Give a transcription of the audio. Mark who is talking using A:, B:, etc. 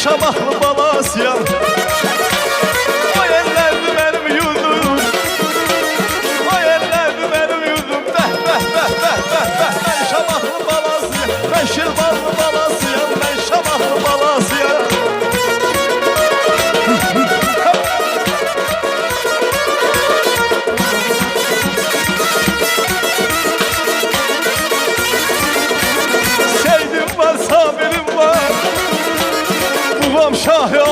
A: şamahlı balasıyam. O yerlerdi benim yurdum, o yerlerdi benim yurdum. Ben şamahlı balasıyam, ben şirvanlı balasıyam, ben şamahlı balasıyam. Sevdim var, sabirim var, babam şah-ı